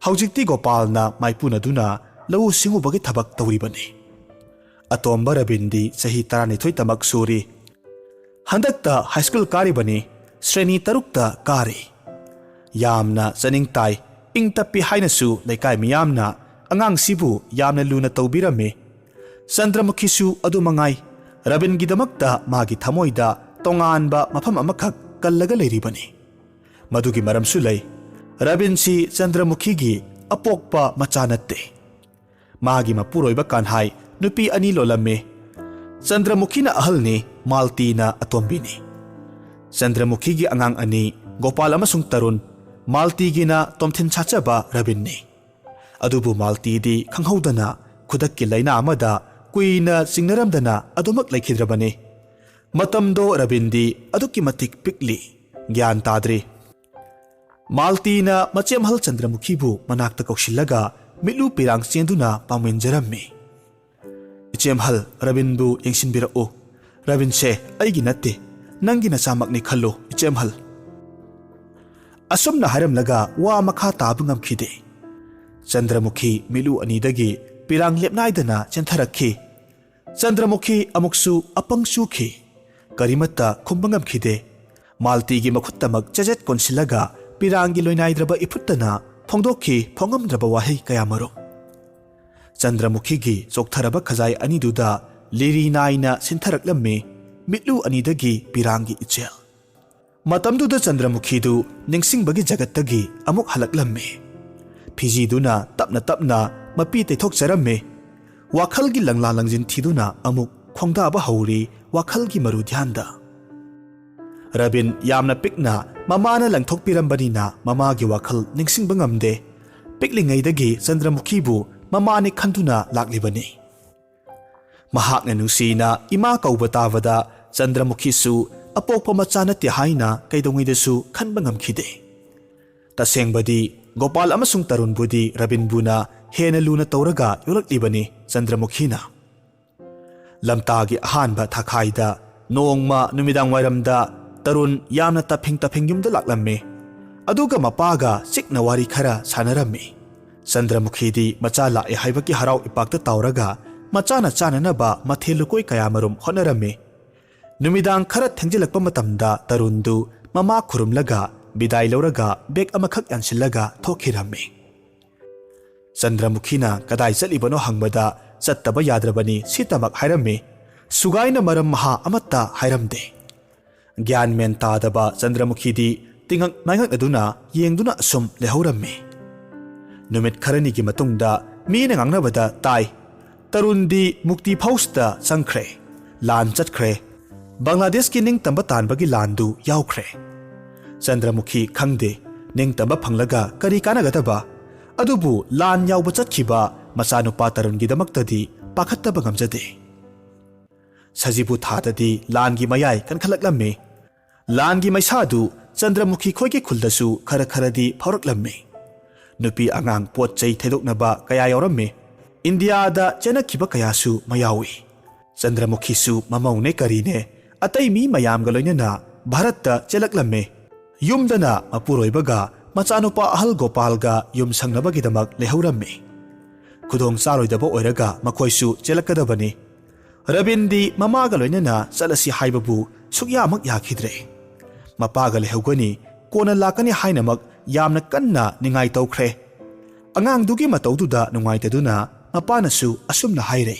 haujikti Gopalna maipunaduna lau singubagi thabak tawribani atomba Rabindi sahi 12 tamak suri handakta high school karibani shreni tarukta kari yamna chaning tai ingtapi hainasu leikai miyamna angang sibu yamna luna tawbirame Chandramukhi su adumangai Rabingi damakta magi thamoida tonganba mafam amakhak kallaga leiribani madugi maramsu lei Rabin si Chandramukhi gi apokpa machanatte magi mapuroiba kanhai nupi ani lolamme Chandramukhi na ahalni Malti na atombini Chandramukhi gi angang ani Gopal amasung tarun Malti gi na tomthin chachaba Rabinni adubu Malti di khanghaudana khudakki laina amada kuina singnaramdana adumak laikhidrabani matamdo Rabindi aduki matik pikli gyan tadri Malti na machemhal Chandramukhi bu manakta kausillaga milu pirang chenduna pamenjarammi ichemhal Rabinbu yengsinbirao Rabin se aigi natte nangi na chamakni khallo ichemhal asumna haramlaga wa makha tabungam khide Chandramukhi milu anidagi pirang lepnaidana chentharakhi Chandramukhi amuksu apangsuki karimata khumbangam khide Malti gi makhuttamak chajet konsilaga pirangi loinaidraba iputtana phongdokhi phongamdraba wahi kayamaro Chandramukhi gi choktharaba khajai aniduda liri naina sintharaklamme mitlu anidagi pirangi ichel matamduda Chandramukhi du ningsingbagi jagattagi amuk halaklamme phijiduna tapna tapna mapi tethok charamme wakhalgi langla langjin thiduna amuk khongda ba hauri wakhalgi maru dhyanda Rabin yamna pikna mamana langthok pirambanina mamagi wakhal ningsingba ngamde piklingaidagi Chandramukhi bu mamani khanduna laklibani mahakna nusina ima kauba tawada Chandramukhi su apokpa machanati haina kaidongaidasu khanba ngamkhide tasengbadi Gopal amasung tarun budi Rabin buna hena luna tauraga yolaklibani Chandramukhi na lamtagi ahanba thakhaida nongma numidang wairamda tarun yamna taphing yumda laklamme aduga mapaga sikna wari khara sanarami Chandramukhi di macha lae haibaki harau ipakta tauraga machana chananaba mathelukoi kayamarum honarame numidang khara thengjilakpa matamda tarundu mama khurumlaga bidai lauraga bek amakhak yansillaga thokhiramme Chandramukhi na kadai chalibano hangbada chattaba yadrabani sitamak hairamme sugaina maram maha amatta hairamde gyan men tadaba Chandramukhi di tingak maingak aduna yengduna sum lehuramme numit kharani gi matungda mi na ngangnabada tai tarundi mukti phausta changkhre lan chatkhre Bangladesh ki ning tamba tanbagi landu yaukhre Chandramukhi khangde ꯅꯤꯡꯇꯝꯕ ꯐꯪꯂꯒ ꯀꯔꯤ ꯀꯥꯟꯅꯒꯗꯕ ꯑꯗꯨꯕꯨ ꯂꯥꯟ ꯌꯥꯎꯕ ꯆꯠꯈꯤꯕ ꯃꯆꯥꯅꯨꯄꯥ ꯇꯔꯨꯟꯒꯤꯗꯃꯛꯇꯗꯤ ꯄꯥꯈꯠꯇꯕ ꯉꯝꯖꯗꯦ ꯁꯖꯤꯕꯨ ꯊꯥꯗꯗꯤ ꯂꯥꯟꯒꯤ ꯃꯌꯥꯏ ꯀꯟꯈꯠꯂꯛꯂꯝꯃꯤ ꯂꯥꯟꯒꯤ ꯃꯩꯁꯥꯗꯨ ꯆꯟꯗ꯭ꯔꯃꯨꯈꯤ ꯈꯣꯏꯒꯤ ꯈꯨꯜꯗꯁꯨ ꯈꯔ ꯈꯔꯗꯤ ꯐꯥꯎꯔꯛꯂꯝꯃꯤ ꯅꯨꯄꯤ ꯑꯉꯥꯡ ꯄꯣꯠ ꯆꯩ ꯊꯩꯗꯣꯛꯅꯕ ꯀꯌꯥ ꯌꯥꯎꯔꯝꯃꯤ ꯏꯟꯗꯤꯌꯥꯗ ꯆꯦꯟꯅꯈꯤꯕ ꯀꯌꯥꯁꯨ ꯃꯌꯥꯎꯏ ꯆꯟꯗ꯭ꯔꯃꯨꯈꯤꯁꯨ ꯃꯃꯧꯅꯦ ꯀꯔꯤꯅꯦ ꯑꯇꯩ ꯃꯤ ꯃꯌꯥꯝꯒ ꯂꯣꯏꯅꯅ ꯚꯥꯔꯠꯇ ꯆꯦꯜꯂꯛꯂꯝꯃꯤ ꯌꯨꯝꯗꯅ ꯃꯄꯨꯔꯣꯏꯕꯒ ꯃꯆꯥꯅꯨꯄꯥ ꯑꯍꯜ ꯒꯣꯄꯥꯜꯒ ꯌꯨꯝ ꯁꯪꯅꯕꯒꯤꯗꯃꯛ ꯂꯩꯍꯧꯔꯝꯃꯤ ꯈꯨꯗꯣꯡ ꯆꯥꯔꯣꯏꯗꯕ ꯑꯣꯏꯔꯒ ꯃꯈꯣꯏꯁꯨ ꯆꯦꯜꯂꯛꯀꯗꯕꯅꯤ ꯔꯕꯤꯟꯗꯤ ꯃꯃꯥꯒ ꯂꯣꯏꯅꯅ ꯆꯠꯂꯁꯤ ꯍꯥꯏꯕꯕꯨ ꯁꯨꯛꯌꯥꯃꯛ ꯌꯥꯈꯤꯗ꯭ꯔꯦ ꯃꯄꯥꯒ ꯂꯩꯍꯧꯒꯅꯤ ꯀꯣꯟꯅ ꯂꯥꯛꯀꯅꯤ ꯍꯥꯏꯅꯃꯛ ꯌꯥꯝꯅ ꯀꯟꯅ ꯅꯤꯡꯉꯥꯏ ꯇꯧꯈ꯭ꯔꯦ ꯑꯉꯥꯡꯗꯨꯒꯤ ꯃꯇꯧꯗꯨꯗ ꯅꯨꯡꯉꯥꯏꯇꯗꯨꯅ ꯃꯄꯥꯅꯁꯨ ꯑꯁꯨꯝꯅ ꯍꯥꯏꯔꯦ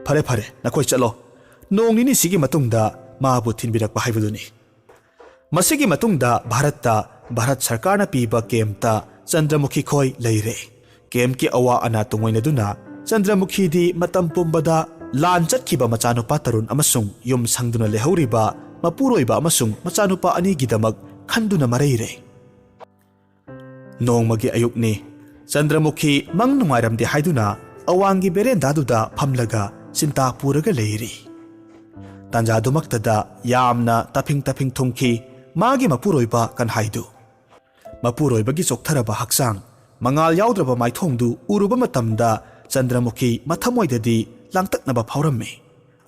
ꯐꯔꯦ ꯐꯔꯦ ꯅꯈꯣꯏ ꯆꯠꯂꯣ ꯅꯣꯡ ꯅꯤꯅꯤꯁꯤꯒꯤ ꯃꯇꯨꯡꯗ ꯃꯥꯕꯨ ꯊꯤꯟꯕꯤꯔꯛꯄ ꯍꯥꯏꯕꯗꯨꯅꯤ ꯃꯁꯤꯒꯤ ꯃꯇꯨꯡꯗ ꯚꯥꯔꯠꯇ ꯚꯥꯔꯠ ꯁꯔꯀꯥꯔꯅ ꯄꯤꯕ ꯀꯦꯝꯞꯇ ꯆꯟꯗ꯭ꯔꯃꯨꯈꯤ ꯈꯣꯏ ꯂꯩꯔꯦ ꯀꯦꯝꯞꯀꯤ ꯑꯋꯥ ꯑꯅꯥ ꯇꯨꯡꯑꯣꯏꯅꯗꯨꯅ ꯆꯟꯗ꯭ꯔꯃꯨꯈꯤꯗꯤ ꯃꯇꯝ ꯄꯨꯝꯕꯗ ꯂꯥꯟ ꯆꯠꯈꯤꯕ ꯃꯆꯥꯅꯨꯄꯥ ꯇꯔꯨꯟ ꯑꯃꯁꯨꯡ ꯌꯨꯝ ꯁꯪꯗꯨꯅ ꯂꯩꯍꯧꯔꯤꯕ ꯃꯄꯨꯔꯣꯏꯕ ꯑꯃꯁꯨꯡ ꯃꯆꯥꯅꯨꯄꯥ ꯑꯅꯤꯒꯤꯗꯃꯛ ꯈꯟꯗꯨꯅ ꯃꯔꯩꯔꯦ ꯅꯣꯡꯃꯒꯤ ꯑꯌꯨꯛꯅꯤ ꯆꯟꯗ꯭ꯔꯃꯨꯈꯤ ꯃꯪ ꯅꯨꯡꯉꯥꯏꯔꯝꯗꯦ ꯍꯥꯏꯗꯨꯅ ꯑꯋꯥꯡꯒꯤ ꯕꯦꯔꯦꯟꯗꯥꯗꯨꯗ ꯐꯝꯂꯒ ꯆꯤꯟꯇꯥ ꯄꯨꯔꯒ ꯂꯩꯔꯤ ꯇꯥꯟꯖꯥꯗꯨꯃꯛꯇꯗ ꯌꯥꯝꯅ ꯇꯐꯤꯡ ꯇꯐꯤꯡ ꯊꯨꯡꯈꯤ ꯃꯥꯒꯤ ꯃꯄꯨꯔꯣꯏꯕ ꯀꯟꯍꯥꯏꯗꯨ ꯃꯄꯨꯔꯣꯏꯕꯒꯤ ꯆꯣꯛꯊꯔꯕ ꯍꯛꯆꯥꯡ ꯃꯉꯥꯜ ꯌꯥꯎꯗ꯭ꯔꯕ ꯃꯥꯏꯊꯣꯡꯗꯨ ꯎꯔꯨꯕ ꯃꯇꯝꯗ ꯆꯟꯗ꯭ꯔꯃꯨꯈꯤ ꯃꯊꯃꯣꯏꯗꯗꯤ ꯂꯥꯡꯇꯛꯅꯕ ꯐꯥꯎꯔꯝꯃꯤ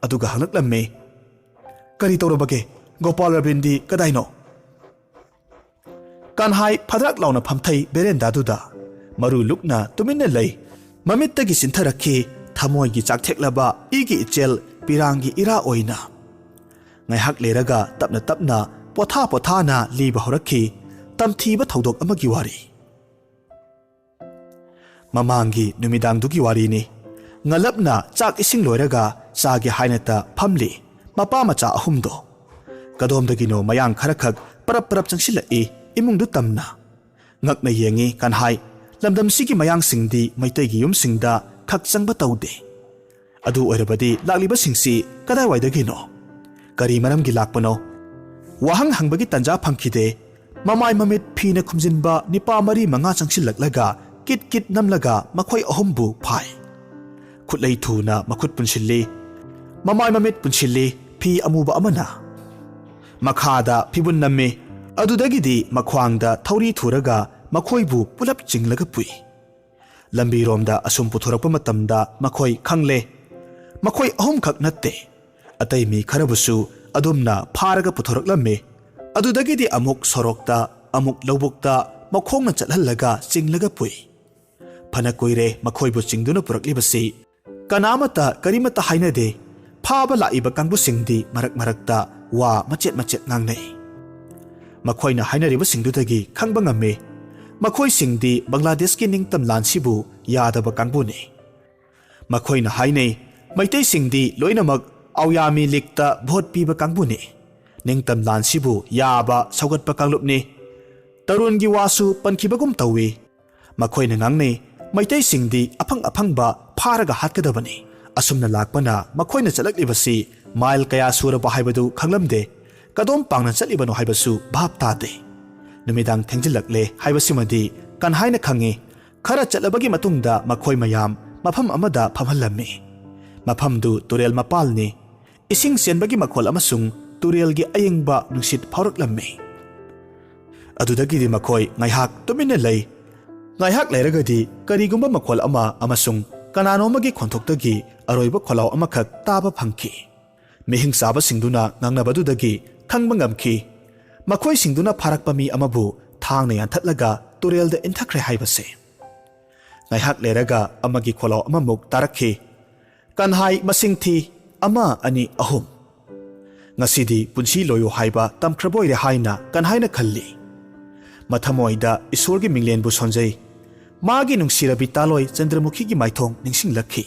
ꯑꯗꯨꯒ ꯍꯪꯂꯛꯂꯝꯃꯤ ꯀꯔꯤ ꯇꯧꯔꯕꯒꯦ ꯒꯣꯄꯥꯜ ꯔꯕꯤꯟꯗꯤ ꯀꯗꯥꯏꯅꯣ ꯀꯟꯍꯥꯏ ꯐꯗ꯭ꯔꯥꯛ ꯂꯥꯎꯅ ꯐꯝꯊꯩ ꯕꯦꯔꯦꯟꯗꯥꯗꯨꯗ ꯃꯔꯨ ꯂꯨꯛꯅ ꯇꯨꯃꯤꯟꯅ ꯂꯩ ꯃꯃꯤꯠꯇꯒꯤ ꯆꯤꯟꯊꯔꯛꯈꯤ ꯊꯃꯣꯏꯒꯤ ꯆꯥꯛꯊꯦꯛꯂꯕ ꯏꯒꯤ ꯏꯆꯦꯜ ꯄꯤꯔꯥꯡꯒꯤ ꯏꯔꯥ ꯑꯣꯏꯅ ꯉꯥꯏꯍꯥꯛ ꯂꯩꯔꯒ ꯇꯞꯅ ꯇꯞꯅ ꯄꯣꯊꯥ ꯄꯣꯊꯥꯅ ꯂꯤꯕ ꯍꯧꯔꯛꯈꯤ ꯇꯝꯊꯤꯕ ꯊꯧꯗꯣꯛ ꯑꯃꯒꯤ ꯋꯥꯔꯤ ꯃꯃꯥꯡꯒꯤ ꯅꯨꯃꯤꯗꯥꯡꯗꯨꯒꯤ ꯋꯥꯔꯤꯅꯤ ꯉꯂꯞꯅ ꯆꯥꯛ ꯏꯁꯤꯡ ꯂꯣꯏꯔꯒ ꯆꯥꯒꯦ ꯍꯥꯏꯅꯇ ꯐꯝꯂꯤ ꯃꯄꯥ ꯃꯆꯥ ꯑꯍꯨꯝꯗꯣ ꯀꯗꯣꯝꯗꯒꯤꯅꯣ ꯃꯌꯥꯡ ꯈꯔꯈꯛ ꯄꯔꯞ ꯄꯔꯞ ꯆꯪꯁꯤꯜꯂꯛꯏ ꯏꯃꯨꯡꯗꯨ ꯇꯝꯅ ꯉꯛꯅ ꯌꯦꯡꯉꯤ ꯀꯟꯍꯥꯏ ꯂꯝꯗꯝꯁꯤꯒꯤ ꯃꯌꯥꯡꯁꯤꯡꯗꯤ ꯃꯩꯇꯩꯒꯤ ꯌꯨꯝꯁꯤꯡꯗ ꯈꯛ ꯆꯪꯕ ꯇꯧꯗꯦ ꯑꯗꯨ ꯑꯣꯏꯔꯕꯗꯤ ꯂꯥꯛꯂꯤꯕꯁꯤꯡꯁꯤ ꯀꯗꯥꯏꯋꯥꯏꯗꯒꯤꯅꯣ ꯀꯔꯤ ꯃꯔꯝꯒꯤ ꯂꯥꯛꯄꯅꯣ ꯋꯥꯍꯪ ꯍꯪꯕꯒꯤ ꯇꯟꯖꯥ ꯐꯪꯈꯤꯗꯦ ꯃꯃꯥꯏ ꯃꯃꯤꯠ ꯐꯤꯅ ꯈꯨꯝꯖꯤꯟꯕ ꯅꯤꯄꯥ ꯃꯔꯤ ꯃꯉꯥ ꯆꯪꯁꯤꯜꯂꯛꯂꯒ ꯀꯤꯠ ꯀꯤꯠ ꯅꯝꯂꯒ ꯃꯈꯣꯏ ꯑꯍꯨꯝꯕु ꯐꯥꯏ ꯈꯨꯠꯂꯩ ꯊꯨꯅ ꯃꯈꯨꯠ ꯄꯨꯟꯁꯤꯜꯂꯤ ꯃꯃꯥꯏ ꯃꯃꯤꯠ ꯄꯨꯟꯁꯤꯜꯂꯤ ꯐꯤ ꯑꯃꯨꯕ ꯑꯃꯅ ꯃꯈꯥꯗ ꯐꯤꯕꯨꯟ ꯅꯝꯃꯤ ꯑꯗꯨꯗꯒꯤꯗꯤ ꯃꯈ꯭ꯋꯥꯡꯗ ꯊꯧꯔꯤ ꯊꯨꯔꯒ ꯃꯈꯣꯏꯕꯨ ꯄꯨꯂꯞ ꯆꯤꯡꯂꯒ ꯄꯨꯏ ꯂꯝꯕꯤꯔꯣꯝꯗ ꯑꯁꯨꯝ ꯄꯨꯊꯣꯔꯛꯄ ꯃꯇꯝꯗ ꯃꯈꯣꯏ ꯈꯪꯂꯦ ꯃꯈꯣꯏ ꯑꯍꯨꯝꯈꯛ ꯅꯠꯇꯦ ꯑꯇꯩ ꯃꯤ ꯈꯔꯕꯨꯁꯨ ꯑꯗꯨꯝꯅ ꯐꯥꯔꯒ ꯄꯨꯊꯣꯔꯛꯂꯝꯃꯤ ꯑꯗꯨꯗꯒꯤꯗꯤ ꯑꯃꯨꯛ ꯁꯣꯔꯣꯛꯇ ꯑꯃꯨꯛ ꯂꯧꯕꯨꯛꯇ ꯃꯈꯣꯡꯅ ꯆꯠꯍꯜꯂꯒ ꯆꯤꯡꯂꯒ ꯄꯨꯏ ꯐꯅ ꯀꯨꯏꯔꯦ ꯃꯈꯣꯏꯕꯨ ꯆꯤꯡꯗꯨꯅ ꯄꯨꯔꯛꯂꯤꯕꯁꯤ ꯀꯅꯥꯃꯠꯇ ꯀꯔꯤꯃꯠꯇ ꯍꯥꯏꯅꯗꯦ ꯐꯥꯕ ꯂꯥꯛꯏꯕ ꯀꯥꯡꯕꯨꯁꯤꯡꯗꯤ ꯃꯔꯛ ꯃꯔꯛꯇ ꯋꯥ ꯃꯆꯦꯠ ꯃꯆꯦꯠ ꯉꯥꯡꯅꯩ ꯃꯈꯣꯏꯅ ꯍꯥꯏꯅꯔꯤꯕꯁꯤꯡꯗꯨꯗꯒꯤ ꯈꯪꯕ ꯉꯝꯃꯤ ꯃꯈꯣꯏꯁꯤꯡꯗꯤ ꯕꯪꯒ꯭ꯂꯥꯗꯦꯁꯀꯤ ꯅꯤꯡꯇꯝ ꯂꯥꯟꯁꯤꯕꯨ ꯌꯥꯗꯕ ꯀꯥꯡꯕꯨꯅꯤ ꯃꯈꯣꯏꯅ ꯍꯥꯏꯅꯩ ꯃꯩꯇꯩꯁꯤꯡꯗꯤ ꯂꯣꯏꯅꯃꯛ ꯑꯧꯌꯥꯃꯤ ꯂꯤꯛꯇ ꯚꯣꯠ ꯄꯤꯕ ꯀꯥꯡꯕꯨꯅꯤ ꯅꯤꯡꯇꯝ ꯂꯥꯟꯁꯤꯕꯨ ꯌꯥꯕ ꯁꯧꯒꯠꯄ ꯀꯥꯡꯂꯨꯞꯅꯤ ꯇꯔꯨꯟꯒꯤ ꯋꯥꯁꯨ ꯄꯟꯈꯤꯕꯒꯨꯝ ꯇꯧꯏ ꯃꯈꯣꯏꯅ ꯉꯥꯡꯅꯩ ꯃꯩꯇꯩꯁꯤꯡꯗꯤ ꯑꯐꯪ ꯑꯐꯪꯕ ꯐꯥꯔꯒ ꯍꯥꯠꯀꯗꯕꯅꯤ ꯑꯁꯨꯝꯅ ꯂꯥꯛꯄꯅ ꯃꯈꯣꯏꯅ ꯆꯠꯂꯛꯂꯤꯕꯁꯤ ꯃꯥꯏꯜ ꯀꯌꯥ ꯁꯨꯔꯕ ꯍꯥꯏꯕꯗꯨ ꯈꯪꯂꯝꯗꯦ ꯀꯗꯣꯝ ꯄꯥꯡꯅ ꯆꯠꯂꯤꯕꯅꯣ ꯍꯥꯏꯕꯁꯨ ꯚꯥꯞ ꯇꯥꯗꯦ ꯅꯨꯃꯤꯗꯥꯡ ꯊꯦꯡꯖꯤꯜꯂꯛꯂꯦ ꯍꯥꯏꯕꯁꯤꯃꯗꯤ ꯀꯟꯍꯥꯏꯅ ꯈꯪꯉꯤ ꯈꯔ ꯆꯠꯂꯕꯒꯤ ꯃꯇꯨꯡꯗ ꯃꯈꯣꯏ ꯃꯌꯥꯝ ꯃꯐꯝ ꯑꯃꯗ ꯐꯝꯍꯜꯂꯝꯃꯤ ꯃꯐꯝꯗꯨ ꯇꯨꯔꯦꯜ ꯃꯄꯥꯜꯅꯤ ꯏꯁꯤꯡ ꯆꯦꯟꯕꯒꯤ ꯃꯈꯣꯜ ꯑꯃꯁꯨꯡ ꯇꯨꯔꯦꯜꯒꯤ ꯑꯌꯤꯡꯕ ꯅꯨꯡꯁꯤꯠ ꯐꯥꯎꯔꯛꯂꯝꯃꯤ ꯑꯗꯨꯗꯒꯤꯗꯤ ꯃꯈꯣꯏ ꯉꯥꯏꯍꯥꯛ ꯇꯨꯃꯤꯟꯅ ꯂꯩ ꯉꯥꯏꯍꯥꯛ ꯂꯩꯔꯒꯗꯤ ꯀꯔꯤꯒꯨꯝꯕ ꯃꯈꯣꯜ ꯑꯃ ꯑꯃꯁꯨꯡ ꯀꯅꯥꯅꯣꯃꯒꯤ ꯈꯣꯟꯊꯣꯛꯇꯒꯤ ꯑꯔꯣꯏꯕ ꯈꯣꯜꯂꯥꯎ ꯑꯃꯈꯛ ꯇꯥꯕ ꯐꯪꯈꯤ ꯃꯤꯍꯤꯡ ꯆꯥꯕꯁꯤꯡꯗꯨꯅ ꯉꯥꯡꯅꯕꯗꯨꯗꯒꯤ ꯈꯪꯕ ꯉꯝꯈꯤ ꯃꯈꯣꯏꯁꯤꯡꯗꯨꯅ ꯐꯥꯔꯛꯄ ꯃꯤ ꯑꯃꯕꯨ ꯊꯥꯡꯅ ꯌꯥꯟꯊꯠꯂꯒ ꯇꯨꯔꯦꯜꯗ ꯏꯟꯊꯈ꯭ꯔꯦ ꯍꯥꯏꯕꯁꯦ ꯉꯥꯏꯍꯥꯛ ꯂꯩꯔꯒ ꯑꯃꯒꯤ ꯈꯣꯜꯂꯥꯎ ꯑꯃꯃꯨꯛ ꯇꯥꯔꯛꯈꯤ ꯀꯟꯍꯥꯏ ꯃꯁꯤꯡ ꯊꯤ 1 2 3 ꯉꯁꯤꯗꯤ ꯄꯨꯟꯁꯤ ꯂꯣꯏꯌꯣ ꯍꯥꯏꯕ ꯇꯝꯈ꯭ꯔꯕꯣꯏꯔꯦ ꯍꯥꯏꯅ ꯀꯟꯍꯥꯏꯅ ꯈꯜꯂꯤ ꯃꯊꯃꯣꯏꯗ ꯏꯁꯣꯔꯒꯤ ꯃꯤꯡꯂꯦꯟꯕꯨ ꯁꯣꯟꯖꯩ ꯃꯥꯒꯤ ꯅꯨꯡꯁꯤꯔꯕꯤ ꯇꯥꯂꯣꯏ ꯆꯟꯗ꯭ꯔꯃꯨꯈꯤꯒꯤ ꯃꯥꯏꯊꯣꯡ ꯅꯤꯡꯁꯤꯡꯂꯛꯈꯤ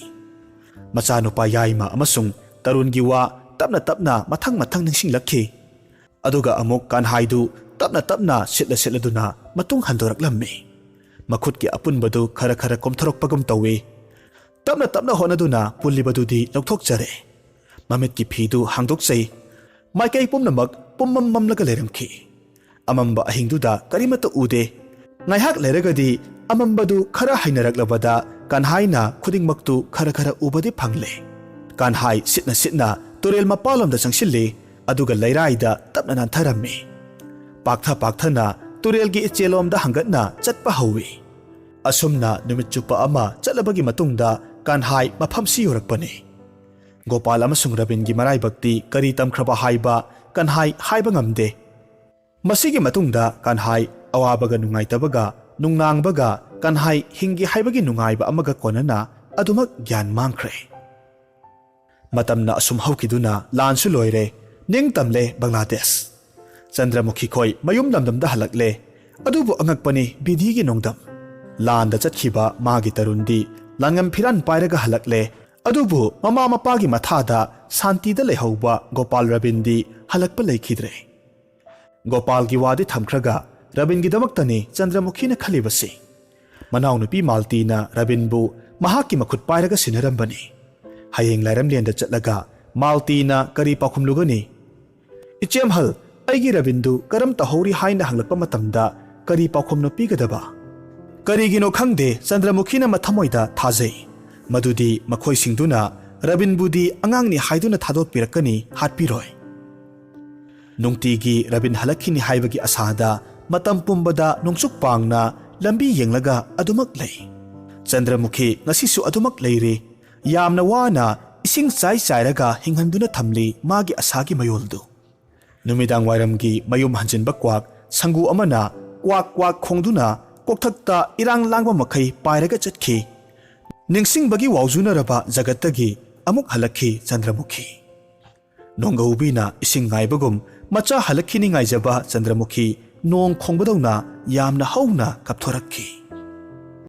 ꯃꯆꯥꯅꯨꯄꯥ ꯌꯥꯏꯃ ꯑꯃꯁꯨꯡ ꯇꯔꯨꯟꯒꯤ ꯋꯥ ꯇꯞꯅ ꯇꯞꯅ ꯃꯊꯪ ꯃꯊꯪ ꯅꯤꯡꯁꯤꯡꯂꯛꯈꯤ ꯑꯗꯨꯒ ꯑꯃꯨꯛ ꯀꯟꯍꯥꯏꯗꯨ ꯇꯞꯅ ꯇꯞꯅ ꯁꯤꯠꯂꯗꯨꯅ ꯃꯇꯨꯡ ꯍꯟꯗꯣꯔꯛꯂꯝꯃꯤ ꯃꯈꯨꯠꯀꯤ ꯑꯄꯨꯟꯕꯗꯨ ꯈꯔ ꯈꯔ ꯀꯣꯝꯊꯣꯔꯛꯄꯒꯨꯝ ꯇꯧꯏ ꯇꯞꯅ ꯇꯞꯅ ꯍꯣꯠꯅꯗꯨꯅ ꯄꯨꯜꯂꯤꯕꯗꯨꯗꯤ ꯂꯧꯊꯣꯛꯆꯔꯦ ꯃꯃꯤꯠꯀꯤ ꯐꯤꯗꯨ ꯍꯥꯡꯗꯣꯛꯆꯩ ꯃꯥꯏꯀꯩ ꯄꯨꯝꯅꯃꯛ ꯄꯨꯝꯃꯝ ꯃꯝꯂꯒ ꯂꯩꯔꯝꯈꯤ ꯑꯃꯝꯕ ꯑꯍꯤꯡꯗꯨꯗ ꯀꯔꯤꯃꯠꯇ ꯎꯗꯦ ꯉꯥꯏꯍꯥꯛ ꯂꯩꯔꯒꯗꯤ ꯑꯃꯝꯕꯗꯨ ꯈꯔ ꯍꯩꯅꯔꯛꯂꯕꯗ ꯀꯥꯟꯍꯥꯏꯅ ꯈꯨꯗꯤꯡꯃꯛꯇꯨ ꯈꯔ ꯈꯔ ꯎꯕꯗꯤ ꯐꯪꯂꯦ ꯀꯥꯟꯍꯥꯏ ꯁꯤꯠꯅ ꯁꯤꯠꯅ ꯇꯨꯔꯦꯜ ꯃꯄꯥꯟꯂꯣꯝꯗ ꯆꯪꯁꯤꯜꯂꯤ ꯑꯗꯨꯒ ꯂꯩꯔꯥꯏꯗ ꯇꯞꯅ ꯅꯥꯟꯊꯔꯝꯃꯤ ꯄꯥꯛꯊ ꯄꯥꯛꯊꯅ ꯇꯨꯔꯦꯜꯒꯤ ꯏꯆꯦꯜꯂꯣꯝꯗ ꯍꯪꯒꯠꯅ ꯆꯠꯄ ꯍꯧꯏ ꯑꯁꯨꯝꯅ ꯅꯨꯃꯤꯠ ꯆꯨꯞꯄ ꯑꯃ ꯆꯠꯂꯕꯒꯤ ꯃꯇꯨꯡꯗ ꯀꯥꯟꯍꯥꯏ ꯃꯐꯝꯁꯤ ꯌꯧꯔꯛꯄꯅꯤ ꯒꯣꯄꯥꯜ ꯑꯃꯁꯨꯡ ꯔꯕꯤꯟꯒꯤ ꯃꯔꯥꯏꯕꯛꯇꯤ ꯀꯔꯤ ꯇꯝꯈ꯭ꯔꯕ ꯍꯥꯏꯕ ꯀꯥꯟꯍꯥꯏ ꯍꯥꯏꯕ ꯉꯝꯗꯦ ꯃꯁꯤꯒꯤ ꯃꯇꯨꯡꯗ ꯀꯥꯟꯍꯥꯏ ꯑꯋꯥꯕꯒ ꯅꯨꯡꯉꯥꯏꯇꯕꯒ ꯅꯨꯡꯅꯥꯡꯕꯒ ꯀꯥꯟꯍꯥꯏ ꯍꯤꯡꯒꯦ ꯍꯥꯏꯕꯒꯤ ꯅꯨꯡꯉꯥꯏꯕ ꯑꯃꯒ ꯀꯣꯟꯅꯅ ꯑꯗꯨꯃꯛ ꯒ꯭ꯌꯥꯟ ꯃꯥꯡꯈ꯭ꯔꯦ ꯃꯇꯝꯅ ꯑꯁꯨꯝ ꯍꯧꯈꯤꯗꯨꯅ ꯂꯥꯟꯁꯨ ꯂꯣꯏꯔꯦ ꯅꯤꯡꯇꯝꯂꯦ ꯕꯪꯒ꯭ꯂꯥꯗꯦꯁ ꯆꯟꯗ꯭ꯔꯃꯨꯈꯤ ꯈꯣꯏ ꯃꯌꯨꯝ ꯂꯝꯗꯝꯗ ꯍꯜꯂꯛꯂꯦ ꯑꯗꯨꯕꯨ ꯑꯉꯛꯄꯅꯤ ꯕꯤꯙꯤꯒꯤ ꯅꯣꯡꯗꯝ ꯂꯥꯟꯗ ꯆꯠꯈꯤꯕ ꯃꯥꯒꯤ ꯇꯔꯨꯟꯗꯤ ꯂꯥꯟꯉꯝ ꯐꯤꯔꯥꯟ ꯄꯥꯏꯔꯒ ꯍꯜꯂꯛꯂꯦ ꯑꯗꯨꯕꯨ ꯃꯃꯥ ꯃꯄꯥꯒꯤ ꯃꯊꯥꯗ ꯁꯥꯟꯇꯤꯗ ꯂꯩꯍꯧꯕ ꯒꯣꯄꯥꯜ ꯔꯕꯤꯟꯗꯤ ꯍꯜꯂꯛꯄ ꯂꯩꯈꯤꯗ꯭ꯔꯦ ꯒꯣꯄꯥꯜꯒꯤ ꯋꯥꯗꯤ ꯊꯝꯈ꯭ꯔꯒ ꯔꯕꯤꯟꯒꯤꯗꯃꯛꯇꯅꯤ ꯆꯟꯗ꯭ꯔꯃꯨꯈꯤꯅ ꯈꯜꯂꯤꯕꯁꯤ ꯃꯅꯥꯎꯅꯨꯄꯤ ꯃꯥꯜꯇꯤꯅ ꯔꯕꯤꯟꯕꯨ ꯃꯍꯥꯛꯀꯤ ꯃꯈꯨꯠ ꯄꯥꯏꯔꯒ ꯁꯤꯟꯅꯔꯝꯕꯅꯤ ꯍꯌꯦꯡ ꯂꯥꯏꯔꯝꯂꯦꯟꯗ ꯆꯠꯂꯒ ꯃꯥꯜꯇꯤꯅ ꯀꯔꯤ ꯄꯥꯎꯈꯨꯝꯂꯨꯒꯅꯤ ꯏꯆꯦꯝꯍꯜ ꯑꯩꯒꯤ ꯔꯕꯤꯟꯗꯨ ꯀꯔꯝ ꯇꯧꯍꯧꯔꯤ ꯍꯥꯏꯅ ꯍꯪꯂꯛꯄ ꯃꯇꯝꯗ ꯀꯔꯤ ꯄꯥꯎꯈꯨꯝꯅ ꯄꯤꯒꯗꯕ ꯀꯔꯤꯒꯤꯅꯣ ꯈꯪꯗꯦ ꯆꯟꯗ꯭ꯔꯃꯨꯈꯤꯅ ꯃꯊꯃꯣꯏꯗ ꯊꯥꯖꯩ ꯃꯗꯨꯗꯤ ꯃꯈꯣꯏꯁꯤꯡꯗꯨꯅ ꯔꯕꯤꯟꯕꯨꯗꯤ ꯑꯉꯥꯡꯅꯤ ꯍꯥꯏꯗꯨꯅ ꯊꯥꯗꯣꯛꯄꯤꯔꯛꯀꯅꯤ ꯍꯥꯠꯄꯤꯔꯣꯏ ꯅꯨꯡꯇꯤꯒꯤ ꯔꯕꯤꯟ ꯍꯜꯂꯛꯈꯤꯅꯤ ꯍꯥꯏꯕꯒꯤ ꯑꯁꯥꯗ ꯃꯇꯝ ꯄꯨꯝꯕꯗ ꯅꯣꯡꯆꯨꯞ ꯄꯥꯡꯅ ꯂꯝꯕꯤ ꯌꯦꯡꯂꯒ ꯑꯗꯨꯃꯛ ꯂꯩ ꯆꯟꯗ꯭ꯔꯃꯨꯈꯤ ꯉꯁꯤꯁꯨ ꯑꯗꯨꯃꯛ ꯂꯩꯔꯤ ꯌꯥꯝꯅ ꯋꯥꯅ ꯏꯁꯤꯡ ꯆꯥꯏꯔꯒ ꯍꯤꯡꯍꯟꯗꯨꯅ ꯊꯝꯂꯤ ꯃꯥꯒꯤ ꯑꯁꯥꯒꯤ ꯃꯌꯣꯜꯗꯨ ꯅꯨꯃꯤꯗꯥꯡ ꯋꯥꯏꯔꯝꯒꯤ ꯃꯌꯨꯝ ꯍꯟꯖꯤꯟꯕ ꯀ꯭ꯋꯥꯛ ꯁꯪꯒꯨ ꯑꯃꯅ ꯀ꯭ꯋꯥꯛ ꯀ꯭ꯋꯥꯛ ꯈꯣꯡꯗꯨꯅ ꯀꯣꯛꯊꯛꯇ ꯏꯔꯥꯡ ꯂꯥꯡꯕ ꯃꯈꯩ ꯄꯥꯏꯔꯒ ꯆꯠꯈꯤ ꯅꯤꯡꯁꯤꯡꯕꯒꯤ ꯋꯥꯎꯖꯨꯅꯔꯕ ꯖꯒꯠꯇꯒꯤ ꯑꯃꯨꯛ ꯍꯜꯂꯛꯈꯤ ꯆꯟꯗ꯭ꯔꯃꯨꯈꯤ ꯅꯣꯡꯒꯧꯕꯤꯅ ꯏꯁꯤꯡ ꯉꯥꯏꯕꯒꯨꯝ ꯃꯆꯥ ꯍꯜꯂꯛꯈꯤꯅꯤ ꯉꯥꯏꯖꯕ ꯆꯟꯗ꯭ꯔꯃꯨꯈꯤ ꯅꯣꯡ ꯈꯣꯡꯕꯗꯧꯅ ꯌꯥꯝꯅ ꯍꯧꯅ ꯀꯞꯊꯣꯔꯛꯈꯤ